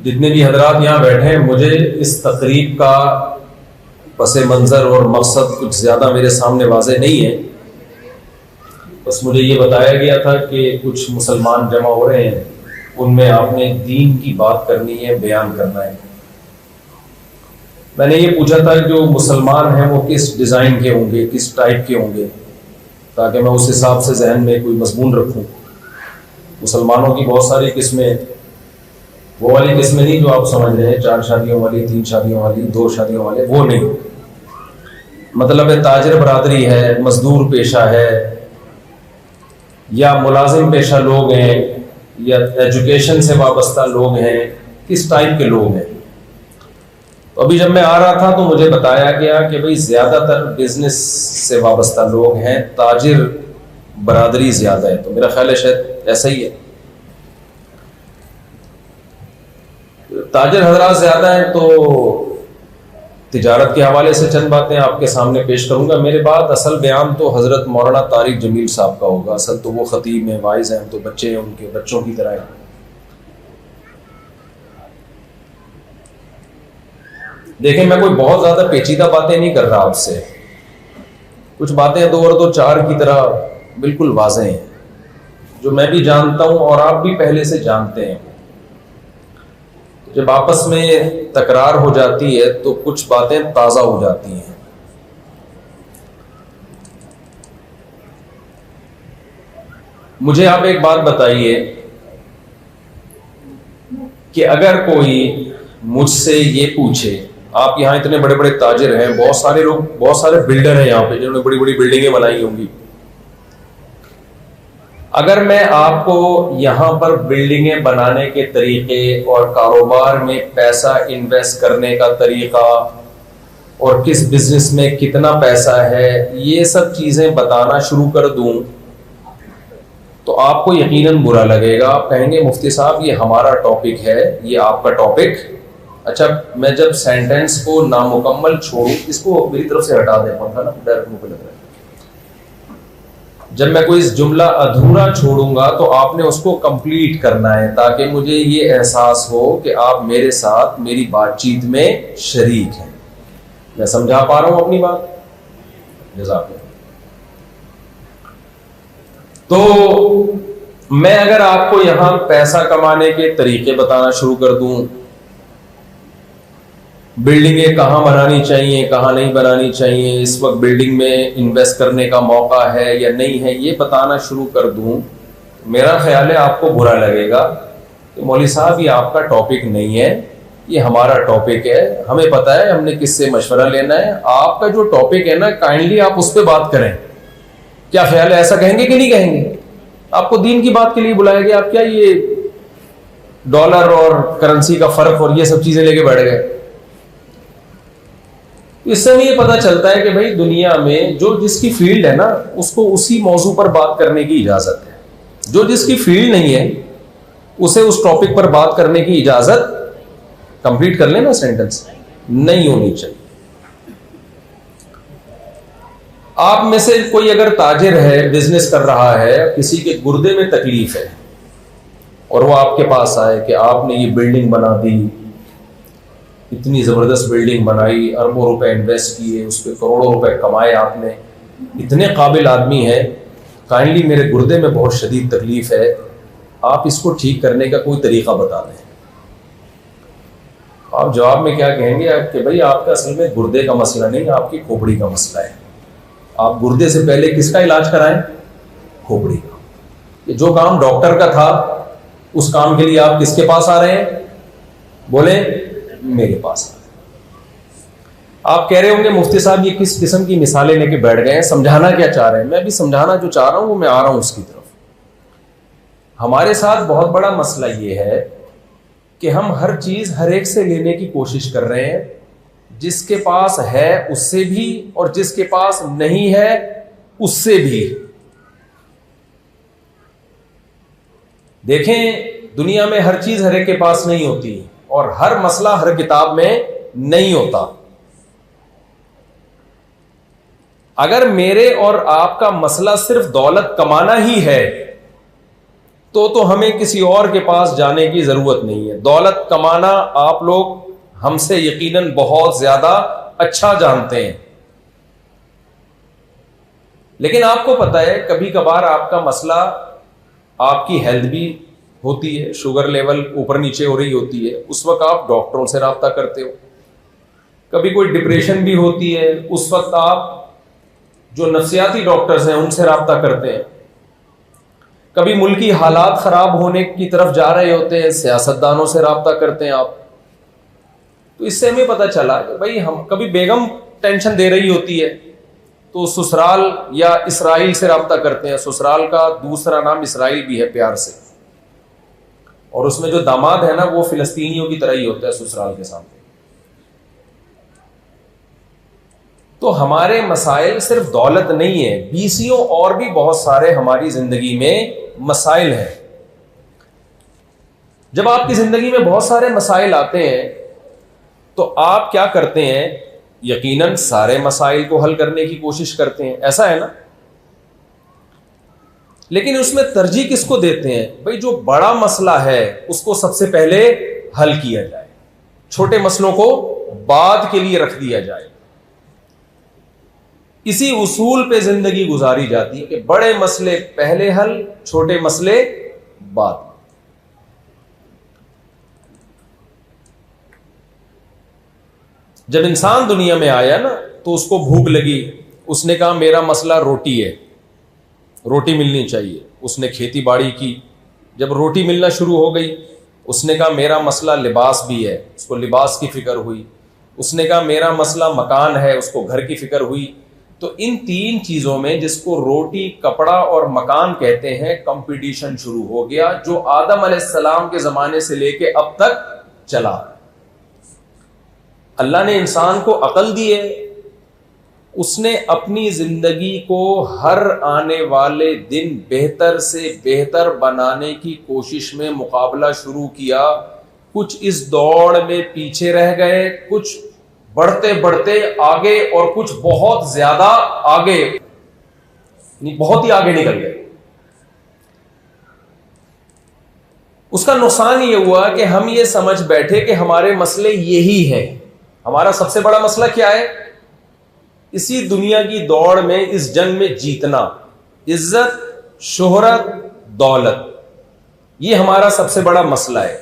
जितने भी हजरात यहाँ बैठे हैं, मुझे इस तकरीब का पसे मंज़र और मकसद कुछ ज़्यादा मेरे सामने वाज़े नहीं है। बस मुझे ये बताया गया था कि कुछ मुसलमान जमा हो रहे हैं, उनमें आपने दीन की बात करनी है, बयान करना है। मैंने ये पूछा था जो मुसलमान हैं वो किस डिज़ाइन के होंगे, किस टाइप के होंगे, ताकि मैं उस हिसाब से जहन में कोई मजमून रखूं। मुसलमानों की बहुत सारी किस्में, वो वाली किस्में नहीं जो आप समझ रहे हैं, 4 शादियों वाली, 3 शादियों वाली, 2 शादियों वाले, वो नहीं। मतलब है ताजिर बरादरी है, मजदूर पेशा है, या मुलाजिम पेशा लोग हैं, या एजुकेशन से वाबस्ता लोग हैं, किस टाइप के लोग हैं। तो अभी जब मैं आ रहा था तो मुझे बताया गया कि भाई ज़्यादातर बिजनेस से वाबस्ता लोग हैं, ताजिर बरादरी ज़्यादा है। तो मेरा ख्याल है शायद ऐसा ही है, ताजिर हजरात ज़्यादा हैं। तो तिजारत के हवाले से चंद बातें आपके सामने पेश करूंगा। मेरे बाद असल बयान तो हज़रत मौलाना तारिक जमील साहब का होगा। असल तो वो ख़तीब हैं, वाइज़ हैं, तो बच्चे हैं, उनके बच्चों की तरह हैं। देखें, मैं कोई बहुत ज़्यादा पेचीदा बातें नहीं कर रहा आपसे। कुछ बातें 2 और 2 4 की तरह बिल्कुल वाज़ेह हैं, जो मैं भी जानता हूं और आप भी पहले से जानते हैं। जब आपस में तकरार हो जाती है तो कुछ बातें ताज़ा हो जाती हैं। मुझे आप एक बात बताइए कि अगर कोई मुझसे ये पूछे, आप यहाँ इतने बड़े बड़े ताजिर हैं, बहुत सारे लोग, बहुत सारे बिल्डर हैं यहाँ पे जिन्होंने बड़ी बड़ी बिल्डिंगें बनाई होंगी, अगर मैं आपको यहाँ पर बिल्डिंगें बनाने के तरीके और कारोबार में पैसा इन्वेस्ट करने का तरीका और किस बिजनेस में कितना पैसा है, ये सब चीजें बताना शुरू कर दूं तो आपको यकीनन बुरा लगेगा। आप कहेंगे मुफ्ती साहब ये हमारा टॉपिक है, ये आपका टॉपिक। अच्छा, मैं जब सेंटेंस को नामुकम्मल छोड़ूं, इसको मेरी तरफ से हटा दें, पंखा ना डायरेक्ट मुंह पे लग रहा है। जब मैं कोई जुमला अधूरा छोड़ूंगा तो आपने उसको कंप्लीट करना है, ताकि मुझे ये एहसास हो कि आप मेरे साथ मेरी बातचीत में शरीक हैं। मैं समझा पा रहा हूं अपनी बात? जज़ाकल्लाह। तो मैं अगर आपको यहां पैसा कमाने के तरीके बताना शुरू कर दूं, बिल्डिंगें कहाँ बनानी चाहिए, कहाँ नहीं बनानी चाहिए, इस वक्त बिल्डिंग में इन्वेस्ट करने का मौका है या नहीं है, ये बताना शुरू कर दूं, मेरा ख्याल है आपको बुरा लगेगा कि मौलवी साहब ये आपका टॉपिक नहीं है, ये हमारा टॉपिक है, हमें पता है हमने किससे मशवरा लेना है। आपका जो टॉपिक है ना, काइंडली आप उस पर बात करें। क्या ख्याल है, ऐसा कहेंगे कि नहीं कहेंगे? आपको दीन की बात के लिए बुलाया गया, आप क्या ये डॉलर और करेंसी का फर्क और ये सब चीजें लेके बैठ गए? इससे हमें ये पता चलता है कि भाई दुनिया में जो जिसकी फील्ड है ना, उसको उसी मौजू पर बात करने की इजाजत है। जो जिसकी फील्ड नहीं है उसे उस टॉपिक पर बात करने की इजाजत, कंप्लीट कर लेना सेंटेंस, नहीं होनी चाहिए। आप में से कोई अगर ताजिर है, बिजनेस कर रहा है, किसी के गुर्दे में तकलीफ है और वो आपके पास आए कि आपने ये बिल्डिंग बना दी, इतनी ज़बरदस्त बिल्डिंग बनाई, अरबों रुपए इन्वेस्ट किए, उस पर करोड़ों रुपए कमाए आपने, इतने काबिल आदमी है, काइंडली मेरे गुर्दे में बहुत शदीद तकलीफ है, आप इसको ठीक करने का कोई तरीका बता दें। आप जवाब में क्या कहेंगे कि भाई आपका असल में गुर्दे का मसला नहीं, आपकी खोपड़ी का मसला है। आप गुर्दे से पहले किसका इलाज कराएं? खोपड़ी का। जो काम डॉक्टर का था उस काम के लिए आप किसके पास आ रहे हैं? बोले मेरे पास। आप कह रहे होंगे मुफ्ती साहब ये किस किस्म की मिसालें लेके बैठ गए हैं, समझाना क्या चाह रहे हैं? मैं भी समझाना जो चाह रहा हूं वो मैं आ रहा हूं उसकी तरफ। हमारे साथ बहुत बड़ा मसला ये है कि हम हर चीज हर एक से लेने की कोशिश कर रहे हैं, जिसके पास है उससे भी और जिसके पास नहीं है उससे भी। देखें, दुनिया में हर चीज हर एक के पास नहीं होती और हर मसला हर किताब में नहीं होता। अगर मेरे और आपका मसला सिर्फ दौलत कमाना ही है तो हमें किसी और के पास जाने की जरूरत नहीं है। दौलत कमाना आप लोग हमसे यकीनन बहुत ज्यादा अच्छा जानते हैं। लेकिन आपको पता है कभी कभार आपका मसला आपकी हेल्थ भी होती है, शुगर लेवल ऊपर नीचे हो रही होती है, उस वक्त आप डॉक्टरों से राब्ता करते हो। कभी कोई डिप्रेशन भी होती है, उस वक्त आप जो नफ्सियाती डॉक्टर्स हैं उनसे राब्ता करते हैं। कभी मुल्की हालात खराब होने की तरफ जा रहे होते हैं, सियासतदानों से राब्ता करते हैं आप। तो इससे हमें पता चला कि भाई हम कभी बेगम टेंशन दे रही होती है तो ससुराल या इसराइल से राब्ता करते हैं। ससुराल का दूसरा नाम इसराइल भी है प्यार से, और उसमें जो दामाद है ना वो फिलिस्तीनियों की तरह ही होता है ससुराल के सामने। तो हमारे मसाइल सिर्फ दौलत नहीं है, बीसियों और भी बहुत सारे हमारी जिंदगी में मसाइल हैं। जब आपकी जिंदगी में बहुत सारे मसाइल आते हैं तो आप क्या करते हैं? यकीनन सारे मसाइल को हल करने की कोशिश करते हैं, ऐसा है ना? लेकिन उसमें तरजीह किसको देते हैं? भाई जो बड़ा मसला है उसको सबसे पहले हल किया जाए, छोटे मसलों को बाद के लिए रख दिया जाए। इसी उसूल पे जिंदगी गुजारी जाती है कि बड़े मसले पहले हल, छोटे मसले बाद। जब इंसान दुनिया में आया ना तो उसको भूख लगी, उसने कहा मेरा मसला रोटी है, रोटी मिलनी चाहिए। उसने खेती बाड़ी की, जब रोटी मिलना शुरू हो गई उसने कहा मेरा मसला लिबास भी है, उसको लिबास की फिक्र हुई। उसने कहा मेरा मसला मकान है, उसको घर की फिक्र हुई। तो इन तीन चीजों में, जिसको रोटी, कपड़ा और मकान कहते हैं, कंपटीशन शुरू हो गया जो आदम अलैहिस्सलाम के जमाने से लेके अब तक चला। अल्लाह ने इंसान को अकल दी है, उसने अपनी जिंदगी को हर आने वाले दिन बेहतर से बेहतर बनाने की कोशिश में मुकाबला शुरू किया। कुछ इस दौड़ में पीछे रह गए, कुछ बढ़ते बढ़ते आगे, और कुछ बहुत ज्यादा आगे, बहुत ही आगे निकल गए। उसका नुकसान यह हुआ कि हम ये समझ बैठे कि हमारे मसले यही हैं। हमारा सबसे बड़ा मसला क्या है? इसी दुनिया की दौड़ में, इस जंग में जीतना, इज्जत, शोहरत, दौलत, ये हमारा सबसे बड़ा मसला है।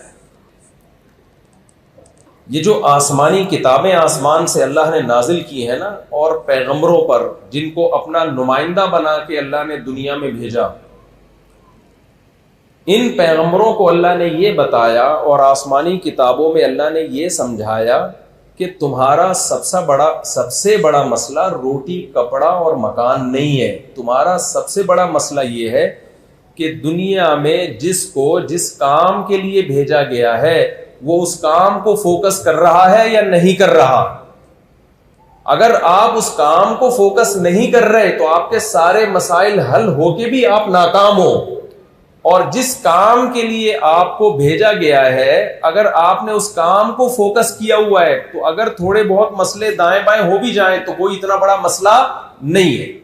ये जो आसमानी किताबें आसमान से अल्लाह ने नाजिल की है ना, और पैगंबरों पर जिनको अपना नुमाइंदा बना के अल्लाह ने दुनिया में भेजा, इन पैगंबरों को अल्लाह ने ये बताया और आसमानी किताबों में अल्लाह ने ये समझाया कि तुम्हारा सबसे बड़ा मसला रोटी, कपड़ा और मकान नहीं है। तुम्हारा सबसे बड़ा मसला ये है कि दुनिया में जिसको जिस काम के लिए भेजा गया है वो उस काम को फोकस कर रहा है या नहीं कर रहा। अगर आप उस काम को फोकस नहीं कर रहे तो आपके सारे मसाइल हल होके भी आप नाकाम हो। और जिस काम के लिए आपको भेजा गया है, अगर आपने उस काम को फोकस किया हुआ है तो अगर थोड़े बहुत मसले दाएं बाएं हो भी जाएं तो कोई इतना बड़ा मसला नहीं है।